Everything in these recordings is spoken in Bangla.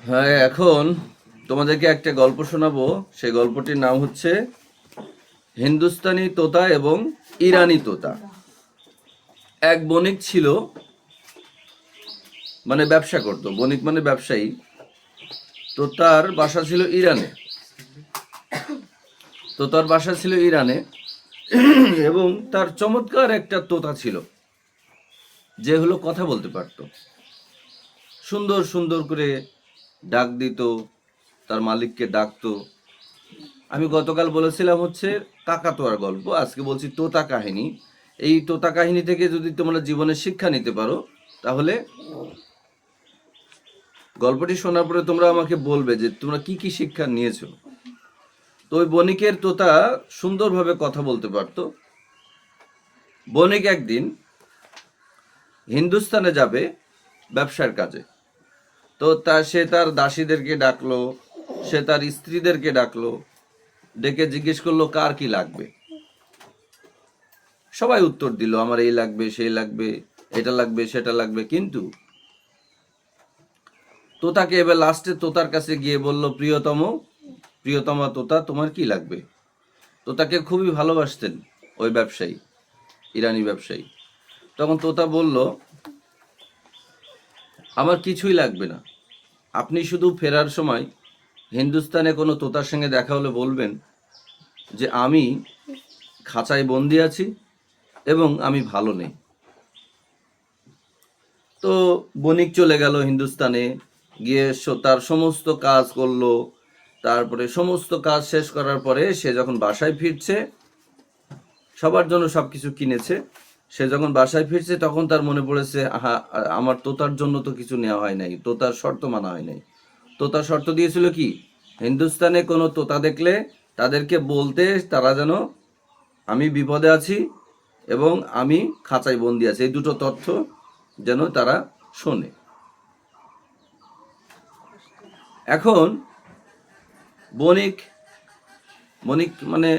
হ্যাঁ, এখন তোমাদেরকে একটা গল্প শোনাবো। সেই গল্পটির নাম হচ্ছে হিন্দুস্তানি তোতা এবং ইরানি তোতা। এক বণিক ছিল, মানে ব্যবসা করত। বণিক মানে ব্যবসায়ী। তো তার বাসা ছিল ইরানে। এবং তার চমৎকার একটা তোতা ছিল, যে হলো কথা বলতে পারত। সুন্দর সুন্দর করে ডাক দিত, তার মালিককে ডাকতো। আমি গতকাল বলেছিলাম হচ্ছে কাকাতুয়ার গল্প, আজকে বলছি তোতা কাহিনী। এই তোতা কাহিনী থেকে যদি তোমরা জীবনে শিক্ষা নিতে পারো, তাহলে গল্পটি শোনার পরে তোমরা আমাকে বলবে যে তোমরা কি কি শিক্ষা নিয়েছো। তো ওই বণিকের তোতা সুন্দরভাবে কথা বলতে পারতো। বণিক একদিন হিন্দুস্তানে যাবে ব্যবসার কাজে। তো সে তার দাসীদেরকে ডাকলো, সে তার স্ত্রীদেরকে ডাকলো, ডেকে জিজ্ঞেস করলো কার কি লাগবে। সবাই উত্তর দিল, আমার এই লাগবে, সেই লাগবে, এটা লাগবে, সেটা লাগবে। কিন্তু তোতাকে এবার লাস্টে তোতার কাছে গিয়ে বলল, প্রিয়তমা তোতা, তোমার কি লাগবে। তোতাকে খুবই ভালোবাসতেন ওই ব্যবসায়ী, ইরানি ব্যবসায়ী। তখন তোতা বলল, আমার কিছুই লাগবে না, আপনি শুধু ফেরার সময় হিন্দুস্তানে কোনো তোতার সঙ্গে দেখা হলে বলবেন যে আমি খাঁচায় বন্দি আছি এবং আমি ভালো নেই। তো বণিক চলে গেল হিন্দুস্তানে, গিয়ে তার সমস্ত কাজ করলো। তারপরে সমস্ত কাজ শেষ করার পরে সে যখন বাসায় ফিরছে, সবার জন্য সবকিছু কিনেছে, সে যখন বাসায় ফিরছে তখন তার মনে পড়েছে, আহা, আমার তোতার জন্য তো কিছু নেওয়া হয় নাই, তোতার শর্ত মানা হয় নাই। তোতার শর্ত দিয়েছিল কি, হিন্দুস্তানে কোনো তোতা দেখলে তাদেরকে বলতে, তারা যেন আমি বিপদে আছি এবং আমি খাঁচায় বন্দি আছি, এই দুটো তথ্য যেন তারা শোনে। এখন বণিক বণিক মানে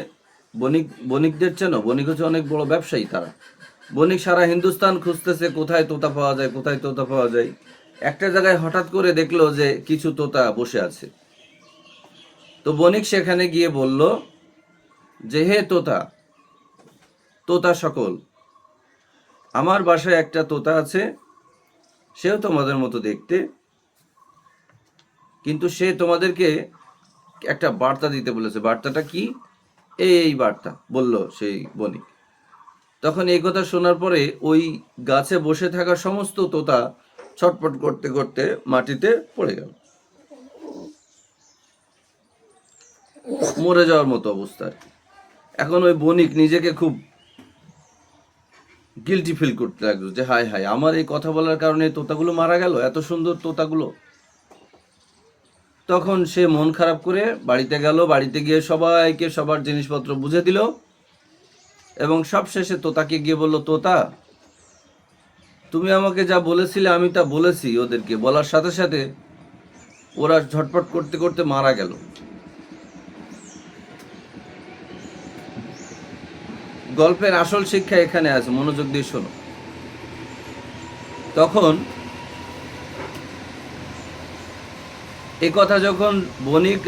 বণিকদের চেনো? বণিক হচ্ছে অনেক বড় ব্যবসায়ী তারা। বণিক সারা হিন্দুস্তান খুঁজতেছে কোথায় তোতা পাওয়া যায়, কোথায় তোতা পাওয়া যায়। একটা জায়গায় হঠাৎ করে দেখলো যে কিছু তোতা বসে আছে। তো বণিক সেখানে গিয়ে বলল যে, হে তোতা, তোতা সকল, আমার বাসায় একটা তোতা আছে, সেও তোমাদের মতো দেখতে, কিন্তু সে তোমাদেরকে একটা বার্তা দিতে বলেছে। বার্তাটা কি? এই বার্তা বলল সেই বণিক। তখন এই কথা শোনার পরে ওই গাছে বসে থাকা সমস্ত তোতা ছটপট করতে করতে মাটিতে পড়ে গেল, মরে যাওয়ার মতো অবস্থা আর কি। এখন ওই বণিক নিজেকে খুব গিল্টি ফিল করতে লাগলো যে হায় হায়, আমার এই কথা বলার কারণে তোতাগুলো মারা গেল, এত সুন্দর তোতাগুলো। তখন সে মন খারাপ করে বাড়িতে গেল। বাড়িতে গিয়ে সবাইকে সবার জিনিসপত্র বুঝে দিল এবং সব শেষে তোতাকে গিয়ে বলল, তোতা, তুমি আমাকে যা বলেছিলে আমি তা বলেছি ওদেরকে। বলার সাথে সাথে ওরা ঝটপট করতে করতে মারা গেল। গল্পের আসল শিক্ষা এখানে আছে, মনোযোগ দিয়ে শোনো। তখন এই কথা যখন বণিক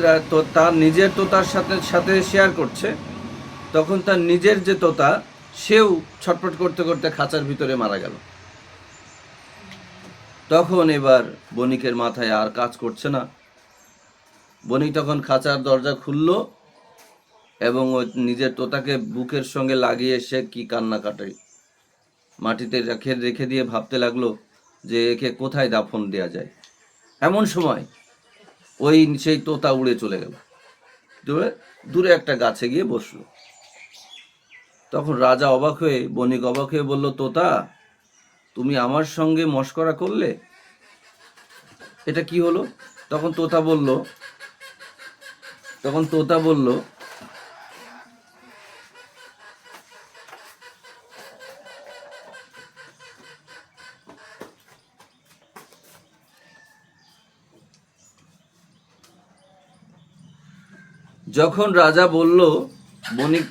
তার নিজের তোতার সাথে সাথে শেয়ার করছে, তখন তার নিজের যে তোতা, সেও ছটফট করতে করতে খাঁচার ভিতরে মারা গেল। তখন এবার বণিকের মাথায় আর কাজ করছে না। বণিক তখন খাঁচার দরজা খুলল এবং ওই নিজের তোতাকে বুকের সঙ্গে লাগিয়ে সে কি কান্না কাটে, মাটিতে রেখে রেখে দিয়ে ভাবতে লাগলো যে একে কোথায় দাফন দেয়া যায়। এমন সময় ওই সেই তোতা উড়ে চলে গেল, দূরে দূরে একটা গাছে গিয়ে বসলো। তখন রাজা অবাক হয়ে, বণিক অবাক হয়ে বলল, তোতা, তুমি আমার সঙ্গে মশকরা করলে, এটা কি হলো? তখন তোতা বলল, যখন রাজা বলল বণিক,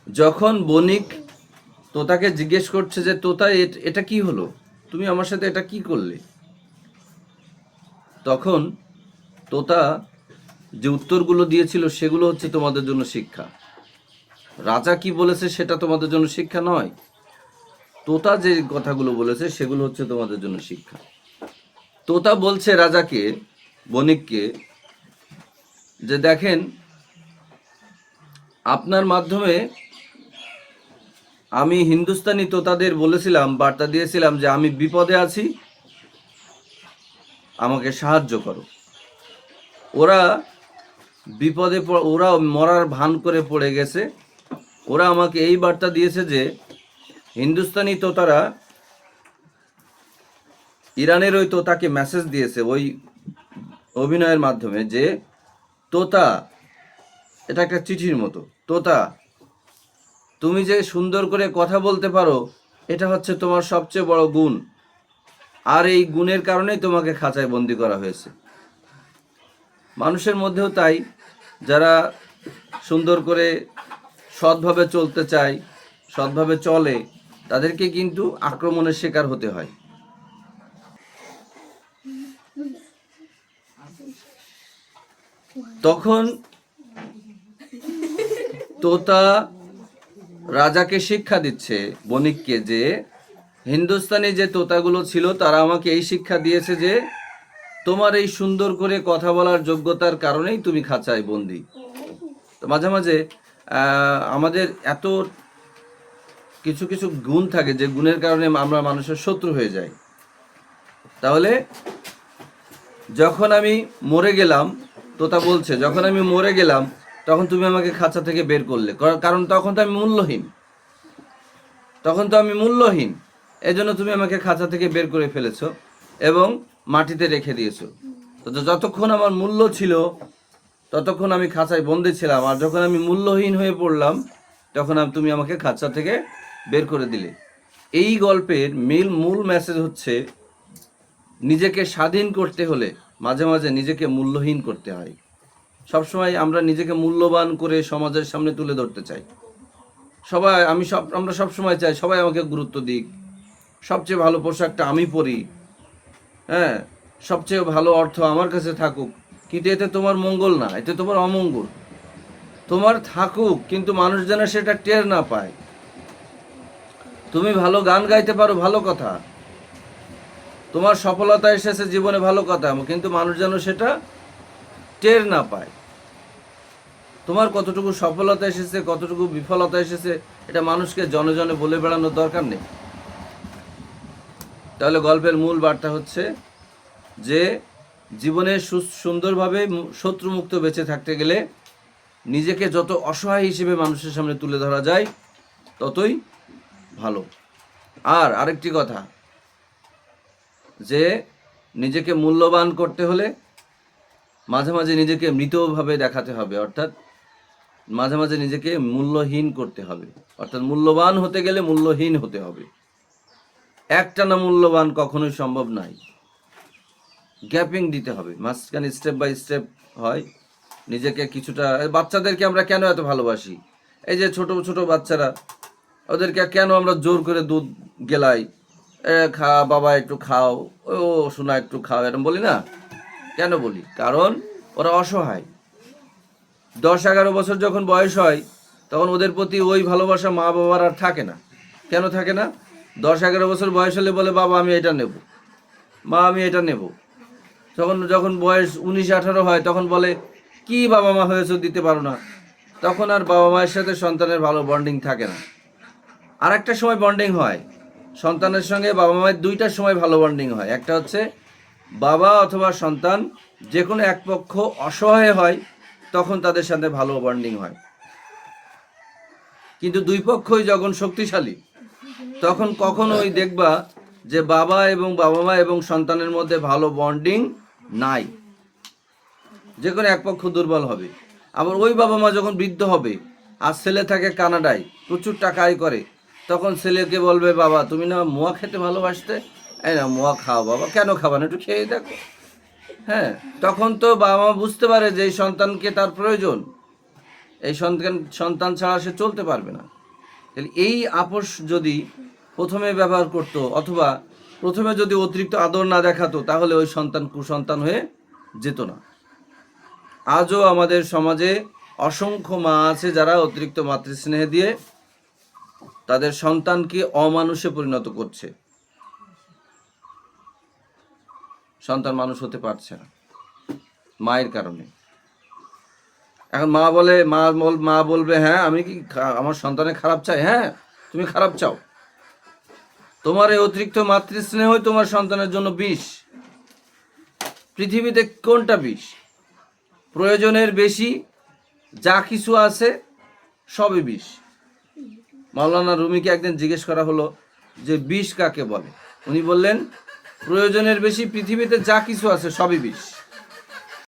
যখন বণিক তোতাকে জিজ্ঞেস করছে যে তোতা এটা কি হলো, তুমি আমার সাথে এটা কি করলে, তখন তোতা যে উত্তরগুলো দিয়েছিল সেগুলো হচ্ছে তোমাদের জন্য শিক্ষা। রাজা কি বলেছে সেটা তোমাদের জন্য শিক্ষা নয়, তোতা যে কথাগুলো বলেছে সেগুলো হচ্ছে তোমাদের জন্য শিক্ষা। তোতা বলছে রাজাকে, বণিককে, যে দেখেন, আপনার মাধ্যমে আমি হিন্দুস্তানি তোতাদের বলেছিলাম, বার্তা দিয়েছিলাম যে আমি বিপদে আছি, আমাকে সাহায্য করো। ওরা বিপদে, ওরা মরার ভান করে পড়ে গেছে। ওরা আমাকে এই বার্তা দিয়েছে যে হিন্দুস্তানি তোতারা ইরানের ওই তোতাকে মেসেজ দিয়েছে ওই অভিনয়ের মাধ্যমে যে তোতা, এটা একটা চিঠির মতো, তোতা তুমি যে সুন্দর করে কথা বলতে পারো এটা হচ্ছে তোমার সবচেয়ে বড় গুণ, আর এই গুণের কারণেই তোমাকে খাঁচায় বন্দি করা হয়েছে। মানুষের মধ্যেও তাই, যারা সুন্দর করে সৎভাবে চলতে চায়, সৎভাবে চলে, তাদেরকে কিন্তু আক্রমণের শিকার হতে হয়। তখন তোতা রাজাকে শিক্ষা দিচ্ছে, বণিককে, যে হিন্দুস্তানি যে তোতাগুলো ছিল তারা আমাকে এই শিক্ষা দিয়েছে যে তোমার এই সুন্দর করে কথা বলার যোগ্যতার কারণেই তুমি খাঁচায় বন্দি। তো মাঝে মাঝে আমাদের এত কিছু কিছু গুণ থাকে যে গুণের কারণে আমরা মানুষের শত্রু হয়ে যাই। তাহলে যখন আমি মরে গেলাম, তোতা বলছে, যখন আমি মরে গেলাম তখন তুমি আমাকে খাঁচা থেকে বের করলে, কারণ তখন তো আমি মূল্যহীন, এজন্য তুমি আমাকে খাঁচা থেকে বের করে ফেলেছো এবং মাটিতে রেখে দিয়েছো। তো যতক্ষণ আমার মূল্য ছিল ততক্ষণ আমি খাঁচায় বন্দি ছিলাম, আর যখন আমি মূল্যহীন হয়ে পড়লাম তখন তুমি আমাকে খাঁচা থেকে বের করে দিলে। এই গল্পের মূল মেসেজ হচ্ছে, নিজেকে স্বাধীন করতে হলে মাঝে মাঝে নিজেকে মূল্যহীন করতে হয়। সবসময় আমরা নিজেকে মূল্যবান করে সমাজের সামনে তুলে ধরতে চাই। আমরা সবসময় চাই সবাই আমাকে গুরুত্ব দিক, সবচেয়ে ভালো পোশাকটা আমি পরি, হ্যাঁ, সবচেয়ে ভালো অর্থ আমার কাছে থাকুক। কিন্তু এতে তোমার মঙ্গল না, এতে তোমার অমঙ্গল। তোমার থাকুক, কিন্তু মানুষ যেন সেটা টের না পায়। তুমি ভালো গান গাইতে পারো, ভালো কথা, তোমার সফলতা এসেছে জীবনে, ভালো কথা, কিন্তু মানুষ যেন সেটা টের না পায়। তোমার কতটুকু সফলতা এসেছে, কতটুকু বিফলতা এসেছে, এটা মানুষকে জনে জনে বলে বেড়ানোর দরকার নেই। তাহলে গল্পের মূল বার্তা হচ্ছে যে জীবনে সুন্দরভাবে শত্রুমুক্ত বেঁচে থাকতে গেলে নিজেকে যত অসহায় হিসেবে মানুষের সামনে তুলে ধরা যায় ততই ভালো। আর আরেকটি কথা, যে নিজেকে মূল্যবান করতে হলে মাঝে মাঝে নিজেকে মৃতভাবে দেখাতে হবে, অর্থাৎ মাঝে মাঝে নিজেকে মূল্যহীন করতে হবে, অর্থাৎ মূল্যবান হতে গেলে মূল্যহীন হতে হবে। একটানা মূল্যবান কখনোই সম্ভব নয়, গ্যাপিং দিতে হবে, মাঝখানে স্টেপ বাই স্টেপ হয়। নিজেকে কিছুটা, বাচ্চাদেরকে আমরা কেন এত ভালোবাসি, এই যে ছোট ছোট বাচ্চারা, ওদেরকে কেন আমরা জোর করে দুধ গেলাই, খা বাবা একটু খাও, ও শোনা একটু খাও, এরকম বলি না? কেন বলি? কারণ ওরা অসহায়। 10-11 বছর যখন বয়স হয় তখন ওদের প্রতি ওই ভালোবাসা মা বাবার আর থাকে না। কেন থাকে না? 10-11 বছর বয়স হলে বলে বাবা আমি এটা নেব, মা আমি এটা নেব। যখন বয়স 19-18 হয় তখন বলে কি বাবা মা হয়েছে দিতে পারো না। তখন আর বাবা মায়ের সাথে সন্তানের ভালো বন্ডিং থাকে না। আর একটা সময় বন্ডিং হয় সন্তানের সঙ্গে বাবা মায়ের, দুইটার সময় ভালো বন্ডিং হয়। একটা হচ্ছে বাবা অথবা সন্তান যে কোনো এক পক্ষ অসহায় হয় তখন তাদের সাথে ভালো বন্ডিং হয়। কিন্তু দুই পক্ষই যখন শক্তিশালী তখন কখনোই দেখবা যে বাবা মা এবং সন্তানের মধ্যে ভালো বন্ডিং নাই, যে কোনো এক পক্ষ দুর্বল হবে। আবার ওই বাবা মা যখন বৃদ্ধ হবে আর ছেলে থাকে কানাডায়, প্রচুর টাকা আয় করে, তখন ছেলেকে বলবে বাবা তুমি না মোয়া খেতে ভালোবাসতে, এই না মোয়া খাও বাবা। কেন খাবা না, একটু খেয়ে দেখো। হ্যাঁ, তখন তো বাবা মা বুঝতে পারে যে এই সন্তানকে তার প্রয়োজন, এই সন্তান ছাড়া সে চলতে পারবে না। তাহলে এই আপোষ যদি প্রথমে ব্যবহার করতো, অথবা প্রথমে যদি অতিরিক্ত আদর না দেখাতো, তাহলে ওই সন্তান কুসন্তান হয়ে যেত না। আজও আমাদের সমাজে অসংখ্য মা আছে যারা অতিরিক্ত মাতৃস্নেহ দিয়ে তাদের সন্তানকে অমানুষে পরিণত করছে, সন্তান মানুষ হতে পারছে না মায়ের কারণে। এখন মা বলবে, হ্যাঁ আমি কি আমার সন্তানের খারাপ চাই? হ্যাঁ, তুমি খারাপ চাও। তোমার এই অতিরিক্ত মাতৃস্নেহই তোমার সন্তানের জন্য বিষ। পৃথিবীতে কোনটা বিষ? প্রয়োজনের বেশি যা কিছু আছে সবই বিষ। মাওলানা রুমিকে একদিন জিজ্ঞেস করা হলো যে বিষ কাকে বলে? উনি বললেন, প্রয়োজনের বেশি পৃথিবীতে যা কিছু আছে সবই বিষ।